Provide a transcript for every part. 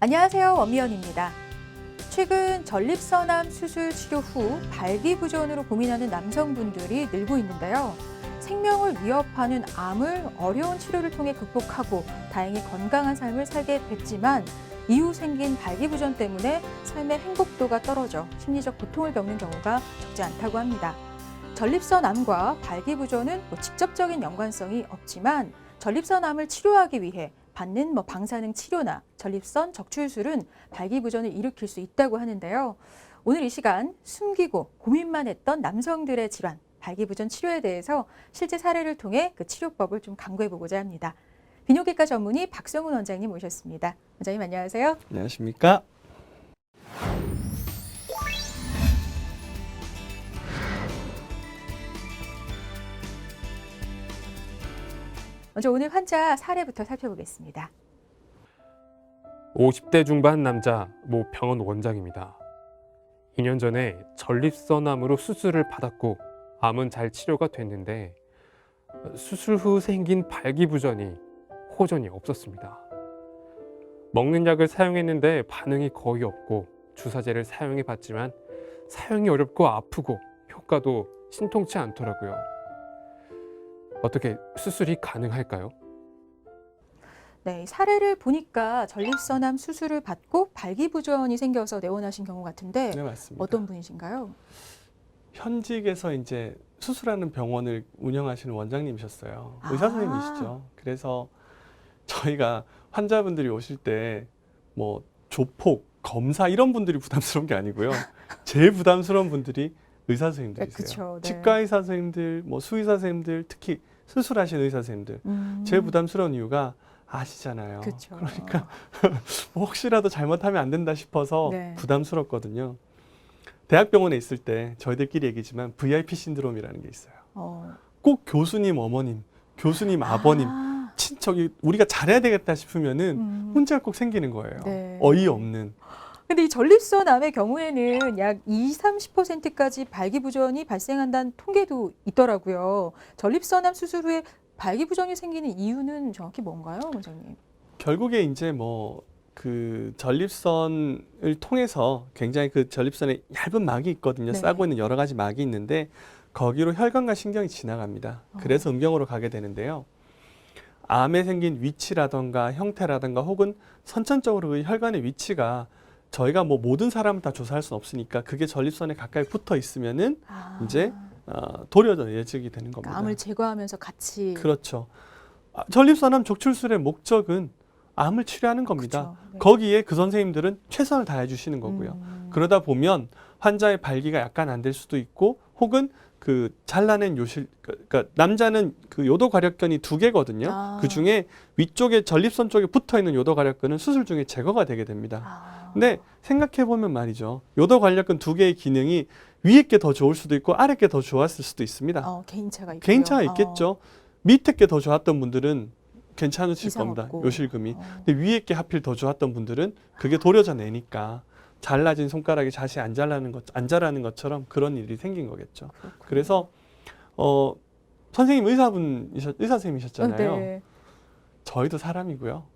안녕하세요. 원미연입니다. 최근 전립선암 수술 치료 후 발기부전으로 고민하는 남성분들이 늘고 있는데요. 생명을 위협하는 암을 어려운 치료를 통해 극복하고 다행히 건강한 삶을 살게 됐지만 이후 생긴 발기부전 때문에 삶의 행복도가 떨어져 심리적 고통을 겪는 경우가 적지 않다고 합니다. 전립선암과 발기부전은 직접적인 연관성이 없지만 전립선암을 치료하기 위해 받는 방사능 치료나 전립선 적출술은 발기부전을 일으킬 수 있다고 하는데요. 오늘 이 시간 숨기고 고민만 했던 남성들의 질환, 발기부전 치료에 대해서 실제 사례를 통해 그 치료법을 좀 강구해보고자 합니다. 비뇨기과 전문의 박성훈 원장님 모셨습니다. 원장님 안녕하세요. 안녕하십니까? 먼저 오늘 환자 사례부터 살펴보겠습니다. 50대 중반 남자 모 병원 원장입니다. 2년 전에 전립선암으로 수술을 받았고 암은 잘 치료가 됐는데 수술 후 생긴 발기부전이 호전이 없었습니다. 먹는 약을 사용했는데 반응이 거의 없고 주사제를 사용해 봤지만 사용이 어렵고 아프고 효과도 신통치 않더라고요. 어떻게 수술이 가능할까요? 네, 이 사례를 보니까 전립선암 수술을 받고 발기부전이 생겨서 내원하신 경우 같은데 네, 맞습니다. 어떤 분이신가요? 현직에서 이제 수술하는 병원을 운영하시는 원장님이셨어요. 아. 의사 선생님이시죠. 그래서 저희가 환자분들이 오실 때 뭐 조폭, 검사 이런 분들이 부담스러운 게 아니고요. 제일 부담스러운 분들이 의사 선생님들이세요. 그쵸, 네. 치과 의사 선생님들, 뭐 수의사 선생님들, 특히 수술하시는 의사 선생님들. 제일 부담스러운 이유가 아시잖아요. 그쵸. 그러니까 뭐 혹시라도 잘못하면 안 된다 싶어서 네. 부담스럽거든요. 대학병원에 있을 때 저희들끼리 얘기지만 VIP 신드롬이라는 게 있어요. 꼭 교수님 어머님, 교수님 아버님, 친척이 우리가 잘해야 되겠다 싶으면은 문제가 꼭 생기는 거예요. 네. 어이없는. 근데 이 전립선암의 경우에는 약 20-30%까지 발기부전이 발생한다는 통계도 있더라고요. 전립선암 수술 후에 발기부전이 생기는 이유는 정확히 뭔가요, 원장님? 결국에 이제 뭐 그 전립선을 통해서 굉장히 그 전립선에 얇은 막이 있거든요. 네. 싸고 있는 여러 가지 막이 있는데 거기로 혈관과 신경이 지나갑니다. 그래서 음경으로 가게 되는데요. 암에 생긴 위치라던가 형태라던가 혹은 선천적으로 그 혈관의 위치가 저희가 뭐 모든 사람을 다 조사할 수는 없으니까 그게 전립선에 가까이 붙어 있으면은 이제 도려져 예측이 되는 겁니다. 그러니까 암을 제거하면서 같이. 그렇죠. 전립선암 적출술의 목적은 암을 치료하는 겁니다. 그쵸, 네. 거기에 그 선생님들은 최선을 다해 주시는 거고요. 그러다 보면 환자의 발기가 약간 안 될 수도 있고 혹은 그 잘라낸 요실, 그러니까 남자는 그 요도괄역근이 2개거든요. 그 중에 위쪽에 전립선 쪽에 붙어 있는 요도괄역근은 수술 중에 제거가 되게 됩니다. 근데 생각해 보면 말이죠. 요도괄역근 2개의 기능이 위에 게 더 좋을 수도 있고 아래 게 더 좋았을 수도 있습니다. 개인차가 있고요. 개인차가 있겠죠. 밑에 게 더 좋았던 분들은 괜찮으실 이상 겁니다. 없고. 요실금이. 근데 위에 게 하필 더 좋았던 분들은 그게 도려져 내니까 잘라진 손가락이 자세히 안 자라는 것처럼 그런 일이 생긴 거겠죠. 그렇군요. 그래서 선생님 의사 선생님이셨잖아요. 네. 저희도 사람이고요.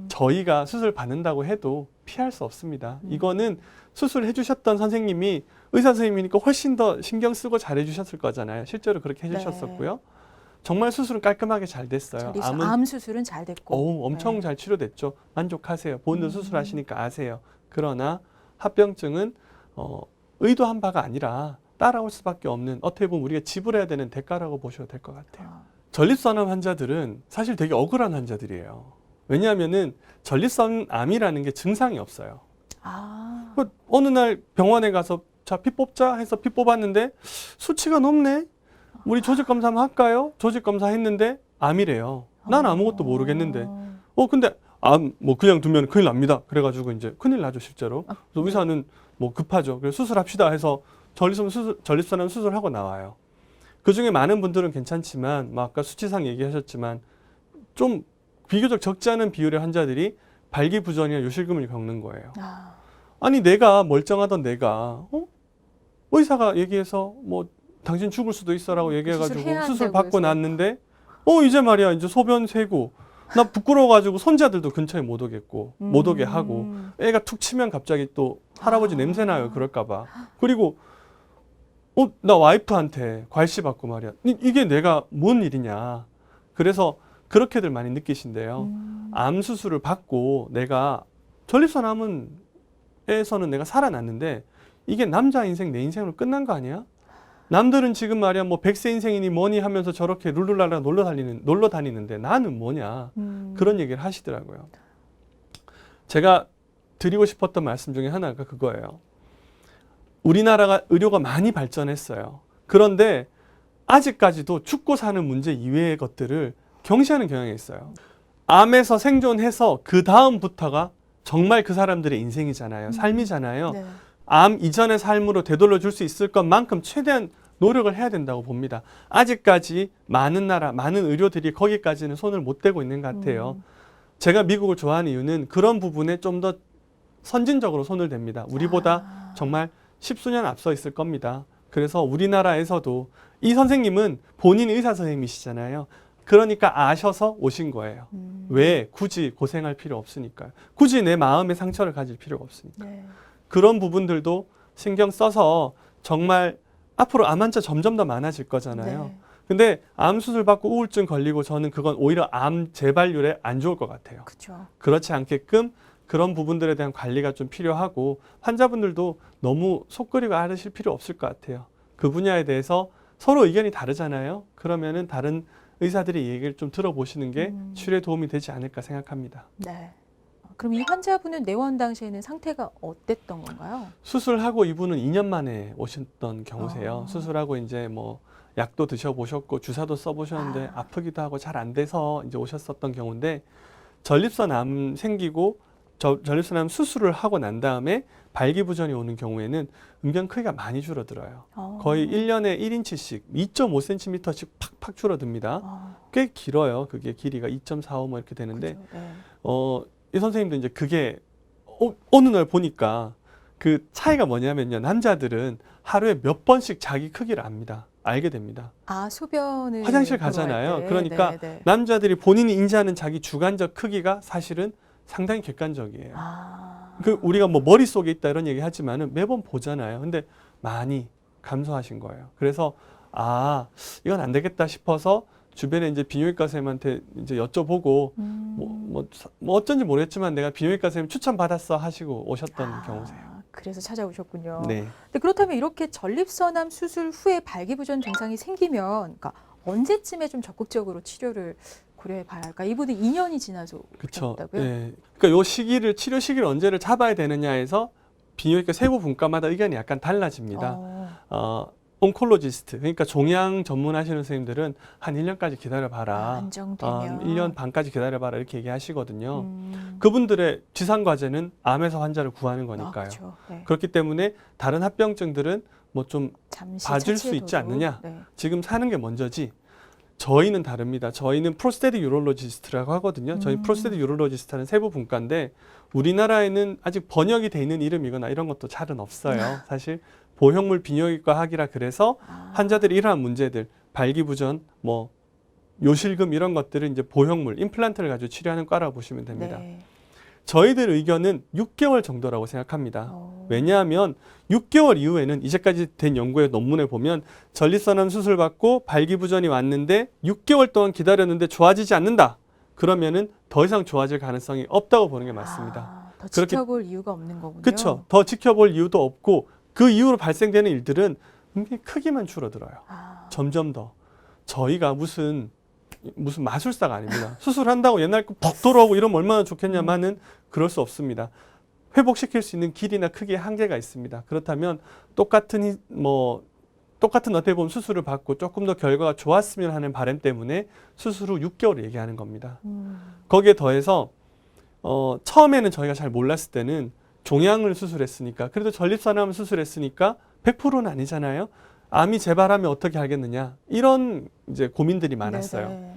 저희가 수술 받는다고 해도 피할 수 없습니다. 이거는 수술해 주셨던 선생님이 의사 선생님이니까 훨씬 더 신경 쓰고 잘해 주셨을 거잖아요. 실제로 그렇게 해 주셨었고요. 정말 수술은 깔끔하게 잘 됐어요. 암 수술은 잘 됐고. 엄청 네. 잘 치료됐죠. 만족하세요. 본인도 수술하시니까 아세요. 그러나 합병증은 의도한 바가 아니라 따라올 수밖에 없는 어떻게 보면 우리가 지불해야 되는 대가라고 보셔도 될 것 같아요. 전립선암 환자들은 사실 되게 억울한 환자들이에요. 왜냐하면은 전립선암이라는 게 증상이 없어요. 어느 날 병원에 가서 자, 피 뽑자 해서 피 뽑았는데 수치가 높네. 우리 조직 검사 한번 할까요? 조직 검사 했는데 암이래요. 난 아무것도 모르겠는데. 근데 암 뭐 그냥 두면 큰일 납니다. 그래가지고 이제 큰일 나죠 실제로. 그래서 의사는 뭐 급하죠. 그래서 수술합시다 해서 전립선암 수술하고 나와요. 그 중에 많은 분들은 괜찮지만, 뭐 아까 수치상 얘기하셨지만 좀 비교적 적지 않은 비율의 환자들이 발기부전이나 요실금을 겪는 거예요. 아니 내가 멀쩡하던 내가 의사가 얘기해서 뭐 당신 죽을 수도 있어라고 얘기해가지고 수술 받고 났는데 이제 말이야 이제 소변 새고 나 부끄러워가지고 손자들도 근처에 못 오겠고 못 오게 하고 애가 툭 치면 갑자기 또 할아버지 냄새 나요 그럴까봐. 그리고 나 와이프한테 괄시 받고 말이야. 이게 내가 뭔 일이냐. 그래서 그렇게들 많이 느끼신데요. 암 수술을 받고 내가 전립선암에서는 내가 살아났는데 이게 남자 인생 내 인생으로 끝난 거 아니야? 남들은 지금 말이야 뭐 100세 인생이니 뭐니 하면서 저렇게 룰루랄라 놀러 다니는데 나는 뭐냐. 그런 얘기를 하시더라고요. 제가 드리고 싶었던 말씀 중에 하나가 그거예요. 우리나라가 의료가 많이 발전했어요. 그런데 아직까지도 죽고 사는 문제 이외의 것들을 경시하는 경향이 있어요. 암에서 생존해서 그 다음부터가 정말 그 사람들의 인생이잖아요. 삶이잖아요. 네. 암 이전의 삶으로 되돌려 줄 수 있을 것만큼 최대한 노력을 해야 된다고 봅니다. 아직까지 많은 나라, 많은 의료들이 거기까지는 손을 못 대고 있는 것 같아요. 제가 미국을 좋아하는 이유는 그런 부분에 좀 더 선진적으로 손을 댑니다. 우리보다 정말 십수년 앞서 있을 겁니다. 그래서 우리나라에서도 이 선생님은 본인 의사 선생님이시잖아요. 그러니까 아셔서 오신 거예요. 왜? 굳이 고생할 필요 없으니까요. 굳이 내 마음에 상처를 가질 필요가 없으니까. 네. 그런 부분들도 신경 써서 정말 앞으로 암 환자 점점 더 많아질 거잖아요. 네. 근데 암 수술 받고 우울증 걸리고 저는 그건 오히려 암 재발률에 안 좋을 것 같아요. 그렇죠. 그렇지 않게끔 그런 부분들에 대한 관리가 좀 필요하고 환자분들도 너무 속 끓이고 앓으실 필요 없을 것 같아요. 그 분야에 대해서 서로 의견이 다르잖아요. 그러면은 다른 의사들의 얘기를 좀 들어보시는 게 치료에 도움이 되지 않을까 생각합니다. 네. 그럼 이 환자분은 내원 당시에는 상태가 어땠던 건가요? 수술하고 이분은 2년 만에 오셨던 경우세요. 수술하고 이제 뭐 약도 드셔보셨고 주사도 써보셨는데 아프기도 하고 잘 안 돼서 이제 오셨었던 경우인데 전립선암 생기고 전립선암 수술을 하고 난 다음에 발기부전이 오는 경우에는 음경 크기가 많이 줄어들어요. 거의 1년에 1인치씩 2.5cm씩 팍팍 줄어듭니다. 꽤 길어요. 그게 길이가 2.45 뭐 이렇게 되는데 그렇죠. 네. 이 선생님도 이제 그게 어느 날 보니까 그 차이가 뭐냐면요. 남자들은 하루에 몇 번씩 자기 크기를 압니다. 알게 됩니다. 소변을 화장실 보러 갈 가잖아요. 때. 그러니까 네, 네. 남자들이 본인이 인지하는 자기 주관적 크기가 사실은 상당히 객관적이에요. 그 우리가 뭐 머릿속에 있다 이런 얘기 하지만은 매번 보잖아요. 근데 많이 감소하신 거예요. 그래서 이건 안 되겠다 싶어서 주변에 이제 비뇨기과 선생님한테 이제 여쭤보고 뭐 어쩐지 모르겠지만 내가 비뇨기과 선생님 추천 받았어 하시고 오셨던 경우세요. 그래서 찾아오셨군요. 네. 근데 그렇다면 이렇게 전립선암 수술 후에 발기부전 증상이 생기면 그러니까 언제쯤에 좀 적극적으로 치료를 고려해 봐야 할까? 이분은 2년이 지나서 그렇죠. 오셨다고요? 네. 그러니까 요 시기를 치료 시기를 언제를 잡아야 되느냐에서 비뇨기과 세부 분과마다 의견이 약간 달라집니다. 온콜로지스트 그러니까 종양 전문하시는 선생님들은 한 1년까지 기다려봐라. 안정되면 1년 반까지 기다려봐라 이렇게 얘기하시거든요. 그분들의 지상 과제는 암에서 환자를 구하는 거니까요. 그렇죠. 네. 그렇기 때문에 다른 합병증들은 뭐 좀 잠시 봐줄 수 차치해둬도. 있지 않느냐. 네. 지금 사는 게 먼저지. 저희는 다릅니다. 저희는 프로스테틱 유롤로지스트라고 하거든요. 저희 프로스테틱 유롤로지스트는 세부 분과인데 우리나라에는 아직 번역이 돼 있는 이름이거나 이런 것도 잘은 없어요. 사실 보형물 비뇨기과 학이라 그래서 환자들이 이러한 문제들 발기부전 뭐 요실금 이런 것들을 이제 보형물 임플란트를 가지고 치료하는 과라고 보시면 됩니다. 네. 저희들 의견은 6개월 정도라고 생각합니다. 왜냐하면 6개월 이후에는 이제까지 된 연구의 논문에 보면 전립선암 수술 받고 발기부전이 왔는데 6개월 동안 기다렸는데 좋아지지 않는다. 그러면은 더 이상 좋아질 가능성이 없다고 보는 게 맞습니다. 더 지켜볼 이유가 없는 거군요. 그렇죠. 더 지켜볼 이유도 없고 그 이후로 발생되는 일들은 굉장히 크기만 줄어들어요. 점점 더. 저희가 무슨 마술사가 아닙니다. 수술한다고 옛날 거 퍽 돌아오고 이러면 얼마나 좋겠냐마는 그럴 수 없습니다. 회복시킬 수 있는 길이나 크기의 한계가 있습니다. 그렇다면 똑같은 어떻게 보면 수술을 받고 조금 더 결과가 좋았으면 하는 바람 때문에 수술 후 6개월을 얘기하는 겁니다. 거기에 더해서 처음에는 저희가 잘 몰랐을 때는 종양을 수술했으니까 그래도 전립선암 수술했으니까 100%는 아니잖아요. 암이 재발하면 어떻게 하겠느냐 이런 이제 고민들이 많았어요. 네네.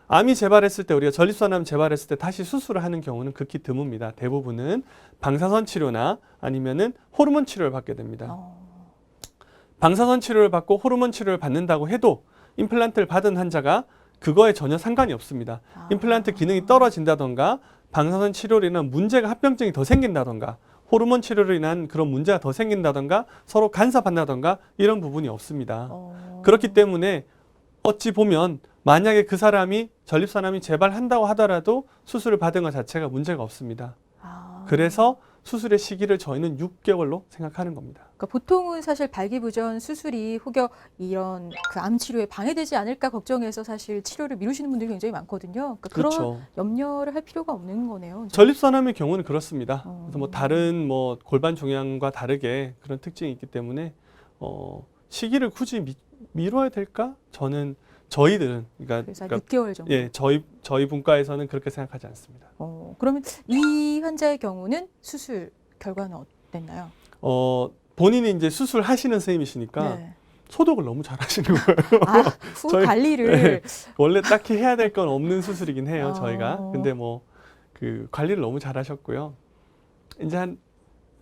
암이 재발했을 때 우리가 전립선암 재발했을 때 다시 수술을 하는 경우는 극히 드뭅니다. 대부분은 방사선 치료나 아니면은 호르몬 치료를 받게 됩니다. 방사선 치료를 받고 호르몬 치료를 받는다고 해도 임플란트를 받은 환자가 그거에 전혀 상관이 없습니다. 아. 임플란트 기능이 떨어진다던가 방사선 치료로 인한 문제가 합병증이 더 생긴다던가 호르몬 치료로 인한 그런 문제가 더 생긴다던가 서로 간섭한다던가 이런 부분이 없습니다. 그렇기 때문에 어찌 보면 만약에 그 사람이 전립선암이 재발한다고 하더라도 수술을 받은 것 자체가 문제가 없습니다. 아. 그래서 수술의 시기를 저희는 6개월로 생각하는 겁니다. 그러니까 보통은 사실 발기부전 수술이 혹여 이런 그 암 치료에 방해되지 않을까 걱정해서 사실 치료를 미루시는 분들이 굉장히 많거든요. 그러니까 그런 그렇죠. 염려를 할 필요가 없는 거네요. 전립선암의 경우는 그렇습니다. 어. 그래서 뭐 다른 뭐 골반 종양과 다르게 그런 특징이 있기 때문에 시기를 굳이 미뤄야 될까? 저희들은 그래서 한 6개월 정도. 예, 저희 분과에서는 그렇게 생각하지 않습니다. 그러면 이 환자의 경우는 수술 결과는 어땠나요? 본인이 이제 수술하시는 선생님이시니까 네. 소독을 너무 잘하시는 거예요. 아, 후 저희- 관리를 네. 원래 딱히 해야 될 건 없는 수술이긴 해요, 어. 저희가. 근데 뭐 그 관리를 너무 잘하셨고요. 이제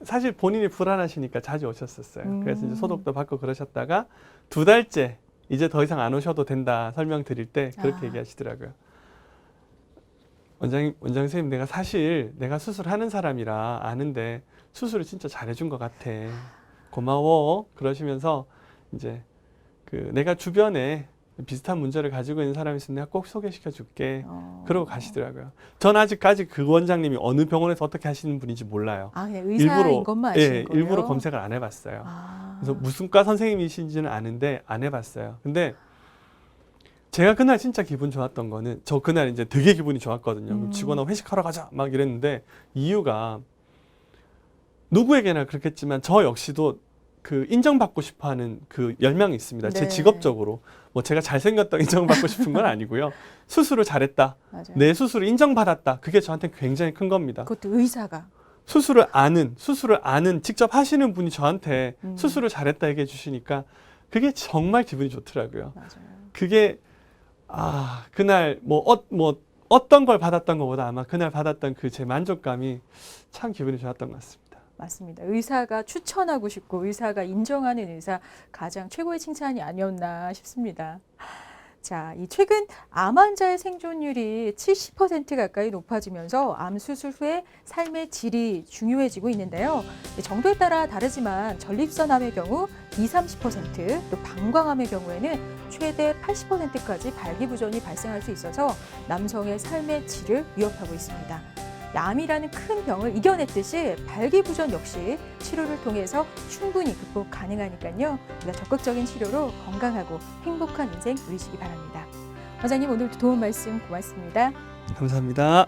사실 본인이 불안하시니까 자주 오셨었어요. 그래서 이제 소독도 받고 그러셨다가 2달째 이제 더 이상 안 오셔도 된다 설명드릴 때 그렇게 아. 얘기하시더라고요. 원장 선생님, 내가 수술하는 사람이라 아는데 수술을 진짜 잘해준 것 같아. 고마워. 그러시면서 이제 내가 주변에 비슷한 문제를 가지고 있는 사람이 있으면 내가 꼭 소개시켜 줄게. 그러고 가시더라고요. 전 아직까지 그 원장님이 어느 병원에서 어떻게 하시는 분인지 몰라요. 아, 그냥 의사인 것만 아시는 거예요? 일부러 검색을 안 해봤어요. 아. 그래서 무슨 과 선생님이신지는 아는데 안 해봤어요. 근데 제가 그날 진짜 기분 좋았던 거는 저 그날 이제 되게 기분이 좋았거든요. 직원하고 회식하러 가자 막 이랬는데 이유가 누구에게나 그렇겠지만 저 역시도 그 인정받고 싶어하는 그 열망이 있습니다. 제 네. 직업적으로 뭐 제가 잘생겼다고 인정받고 싶은 건 아니고요. 수술을 잘했다, 맞아요. 내 수술을 인정받았다. 그게 저한테 굉장히 큰 겁니다. 그것도 의사가. 수술을 아는 직접 하시는 분이 저한테 수술을 잘했다 얘기해 주시니까 그게 정말 기분이 좋더라고요. 맞아요. 그게 그날 어떤 걸 받았던 것보다 아마 그날 받았던 그 제 만족감이 참 기분이 좋았던 것 같습니다. 맞습니다. 의사가 추천하고 싶고 의사가 인정하는 의사 가장 최고의 칭찬이 아니었나 싶습니다. 자, 이 최근 암 환자의 생존율이 70% 가까이 높아지면서 암 수술 후에 삶의 질이 중요해지고 있는데요. 정도에 따라 다르지만 전립선암의 경우 20-30%, 또 방광암의 경우에는 최대 80%까지 발기부전이 발생할 수 있어서 남성의 삶의 질을 위협하고 있습니다. 암이라는 큰 병을 이겨냈듯이 발기부전 역시 치료를 통해서 충분히 극복 가능하니까요. 우리가 적극적인 치료로 건강하고 행복한 인생 누리시기 바랍니다. 원장님, 오늘도 도움 말씀 고맙습니다. 감사합니다.